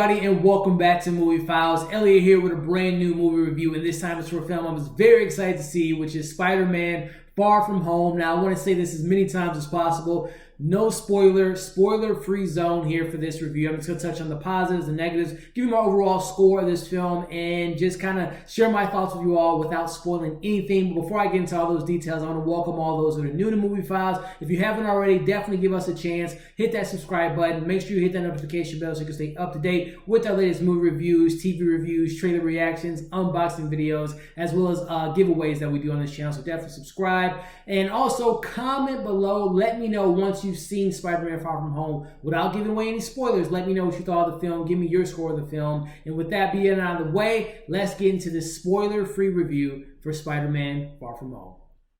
everybody, and welcome back to Movie Files. Elliot here with a brand new movie review, and this time it's for a film I was very excited to see, which is Spider-Man Far From Home. Now, I want to say this as many times as possible. No spoiler-free zone here for this review. I'm just going to touch on the positives and negatives, give you my overall score of this film, and just kind of share my thoughts with you all without spoiling anything. But before I get into all those details, I want to welcome all those that are new to Movie Files. If you haven't already, definitely give us a chance. Hit that subscribe button. Make sure you hit that notification bell so you can stay up to date with our latest movie reviews, TV reviews, trailer reactions, unboxing videos, as well as giveaways that we do on this channel. So definitely subscribe. And also comment below. Let me know once you've seen Spider-Man Far From Home. Without giving away any spoilers, let me know what you thought of the film. Give me your score of the film. And with that being out of the way, let's get into this spoiler-free review for Spider-Man Far From Home.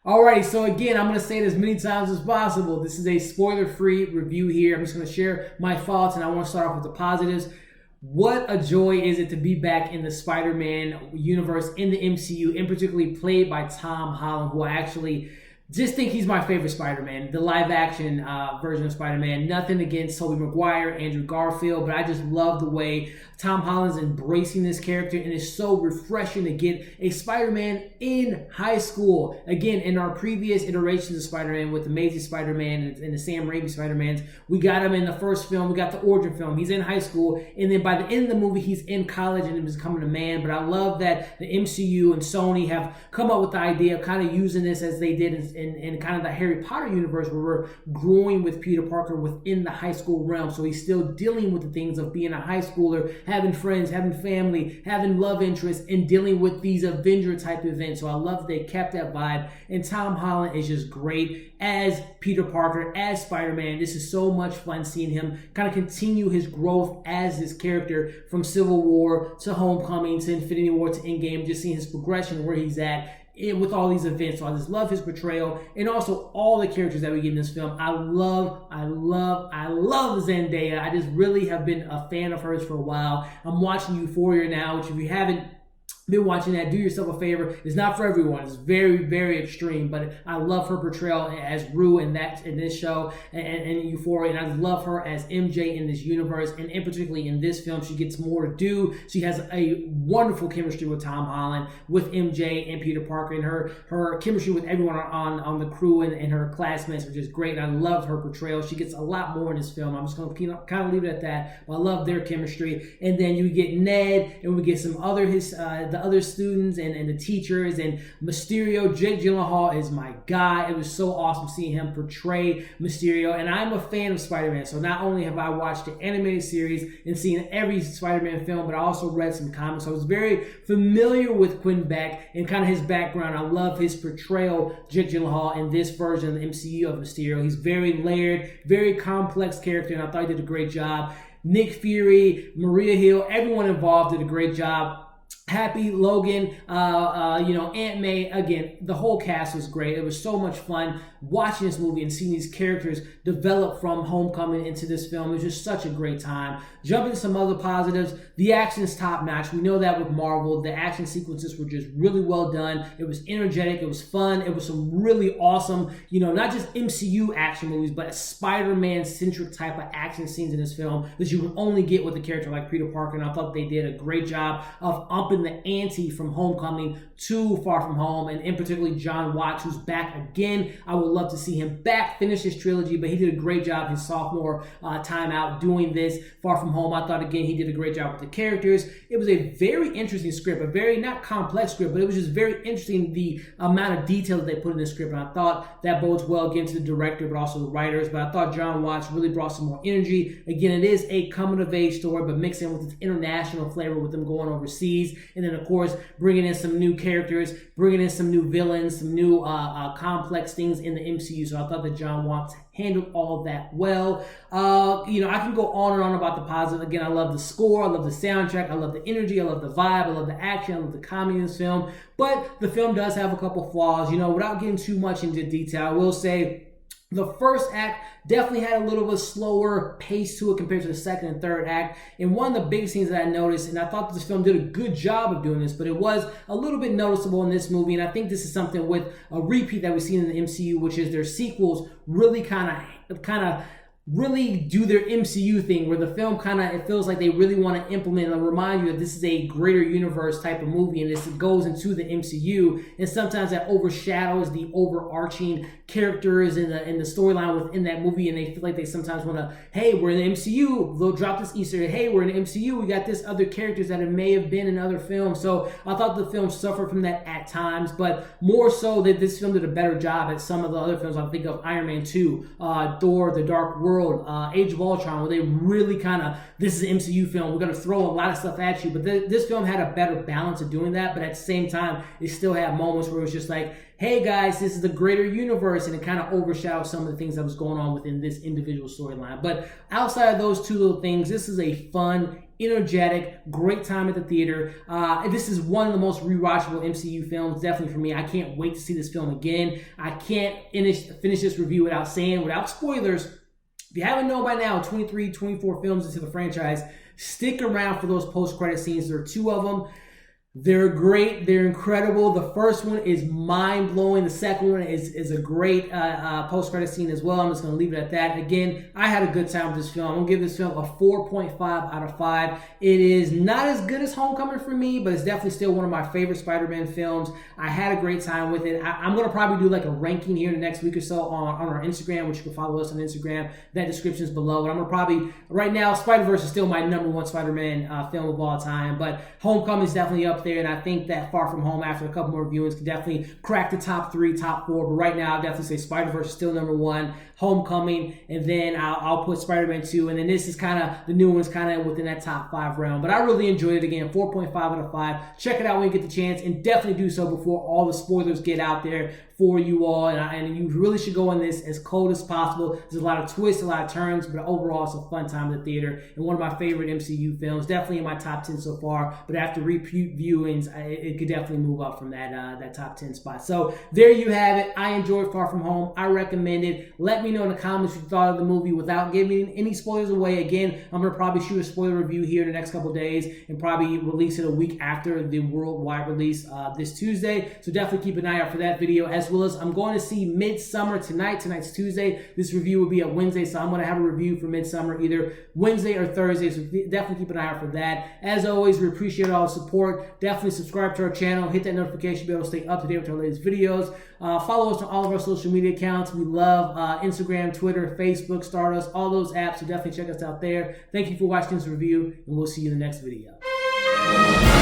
Alrighty, so again, I'm going to say it as many times as possible. This is a spoiler-free review here. I'm just going to share my thoughts, and I want to start off with the positives. What a joy is it to be back in the Spider-Man universe, in the MCU, and particularly played by Tom Holland, who I actually just think he's my favorite Spider-Man, the live-action version of Spider-Man. Nothing against Tobey Maguire, Andrew Garfield, but I just love the way Tom Holland's embracing this character, and it's so refreshing to get a Spider-Man in high school. Again, in our previous iterations of Spider-Man with Amazing Spider-Man and the Sam Raimi Spider-Mans, we got him in the first film, we got the origin film, he's in high school, and then by the end of the movie, he's in college and is becoming a man. But I love that the MCU and Sony have come up with the idea of kind of using this as they did in kind of the Harry Potter universe, where we're growing with Peter Parker within the high school realm. So he's still dealing with the things of being a high schooler, having friends, having family, having love interests, and dealing with these Avenger type events. So I love that they kept that vibe. And Tom Holland is just great as Peter Parker, as Spider-Man. This is so much fun seeing him kind of continue his growth as this character from Civil War to Homecoming to Infinity War to Endgame, just seeing his progression where he's at with all these events. So I just love his portrayal, and also all the characters that we get in this film. I love Zendaya. I just really have been a fan of hers for a while. I'm watching Euphoria now, which if you haven't been watching that, do yourself a favor. It's not for everyone. It's very, very extreme, but I love her portrayal as Rue in this show and Euphoria, and I love her as MJ in this universe, and particularly in this film, she gets more to do. She has a wonderful chemistry with Tom Holland, with MJ and Peter Parker, and her chemistry with everyone on the crew and her classmates, which is great. And I love her portrayal. She gets a lot more in this film. I'm just going to kind of leave it at that. But I love their chemistry. And then you get Ned, and we get some other the other students and the teachers, and Mysterio. Jake Gyllenhaal is my guy. It was so awesome seeing him portray Mysterio, and I'm a fan of Spider-Man, so not only have I watched the animated series and seen every Spider-Man film, but I also read some comics, so I was very familiar with Quentin Beck and kind of his background. I love his portrayal, Jake Gyllenhaal, in this version of the MCU of Mysterio. He's very layered, very complex character, and I thought he did a great job. Nick Fury, Maria Hill, everyone involved did a great job. Happy, Logan, Aunt May. Again, the whole cast was great. It was so much fun watching this movie and seeing these characters develop from Homecoming into this film. It was just such a great time. Jumping to some other positives, the action is top notch. We know that with Marvel, the action sequences were just really well done. It was energetic. It was fun. It was some really awesome, not just MCU action movies, but Spider-Man centric type of action scenes in this film that you would only get with a character like Peter Parker. And I thought they did a great job of upping the ante from Homecoming to Far From Home, and in particularly Jon Watts, who's back again. I would love to see him back, finish his trilogy, but he did a great job his sophomore time out doing this Far From Home. I thought, again, he did a great job with the characters. It was a very interesting script, a very, not complex script, but it was just very interesting, the amount of detail that they put in the script, and I thought that bodes well, again, to the director, but also the writers. But I thought Jon Watts really brought some more energy. Again, it is a coming-of-age story, but mixed in with its international flavor with them going overseas, and then, of course, bringing in some new characters, bringing in some new villains, some new complex things in the MCU. So I thought that Jon Watts handled all that well. I can go on and on about the positive. Again, I love the score, I love the soundtrack, I love the energy, I love the vibe, I love the action, I love the comedy in this film. But the film does have a couple flaws. Without getting too much into detail, I will say the first act definitely had a little bit slower pace to it compared to the second and third act. And one of the biggest things that I noticed, and I thought this film did a good job of doing this, but it was a little bit noticeable in this movie, and I think this is something with a repeat that we've seen in the MCU, which is their sequels really kind of really do their MCU thing, where the film kind of, it feels like they really want to implement and remind you that this is a greater universe type of movie, and this goes into the MCU, and sometimes that overshadows the overarching characters and the storyline within that movie, and they feel like they sometimes want to, hey, we're in the MCU, they'll drop this Easter egg, hey, we're in the MCU, we got this other characters that it may have been in other films. So I thought the film suffered from that at times, but more so that this film did a better job at some of the other films. I think of Iron Man 2, Thor, The Dark World, Age of Ultron, where they really kind of, this is an MCU film, we're going to throw a lot of stuff at you, but this film had a better balance of doing that, but at the same time, it still had moments where it was just like, hey guys, this is the greater universe, and it kind of overshadowed some of the things that was going on within this individual storyline. But outside of those two little things, this is a fun, energetic, great time at the theater. This is one of the most rewatchable MCU films, definitely for me. I can't wait to see this film again. I can't finish this review without spoilers. If you haven't known by now, 23, 24 films into the franchise, stick around for those post-credit scenes. There are 2 of them. They're great. They're incredible. The first one is mind-blowing. The second one is a great post-credit scene as well. I'm just going to leave it at that. Again, I had a good time with this film. I'm going to give this film a 4.5 out of 5. It is not as good as Homecoming for me, but it's definitely still one of my favorite Spider-Man films. I had a great time with it. I'm going to probably do like a ranking here in the next week or so on our Instagram, which you can follow us on Instagram. That description is below. But I'm going to probably, right now, Spider-Verse is still my #1 Spider-Man film of all time, but Homecoming is definitely up there, and I think that Far From Home, after a couple more viewings, can definitely crack the top 3, top 4. But right now, I'll definitely say Spider-Verse is still #1, Homecoming, and then I'll put Spider-Man 2, and then this is kind of, the new one is kind of within that top 5 realm. But I really enjoyed it. Again, 4.5 out of 5. Check it out when you get the chance, and definitely do so before all the spoilers get out there for you all. And you really should go in this as cold as possible. There's a lot of twists, a lot of turns, but overall, it's a fun time in the theater, and one of my favorite MCU films. Definitely in my top 10 so far, but after repeat viewings, it could definitely move up from that top 10 spot. So there you have it. I enjoyed Far From Home. I recommend it. Let me know in the comments what you thought of the movie without giving any spoilers away. Again, I'm going to probably shoot a spoiler review here in the next couple days and probably release it a week after the worldwide release this Tuesday. So definitely keep an eye out for that video, as well as I'm going to see Midsummer tonight. Tonight's Tuesday. This review will be at Wednesday, so I'm going to have a review for Midsummer either Wednesday or Thursday, so definitely keep an eye out for that. As always, we appreciate all the support. Definitely subscribe to our channel, hit that notification, to be able to stay up to date with our latest videos. Follow us on all of our social media accounts. We love Instagram, Twitter, Facebook, Stardust, all those apps, so definitely check us out there. Thank you for watching this review, and we'll see you in the next video.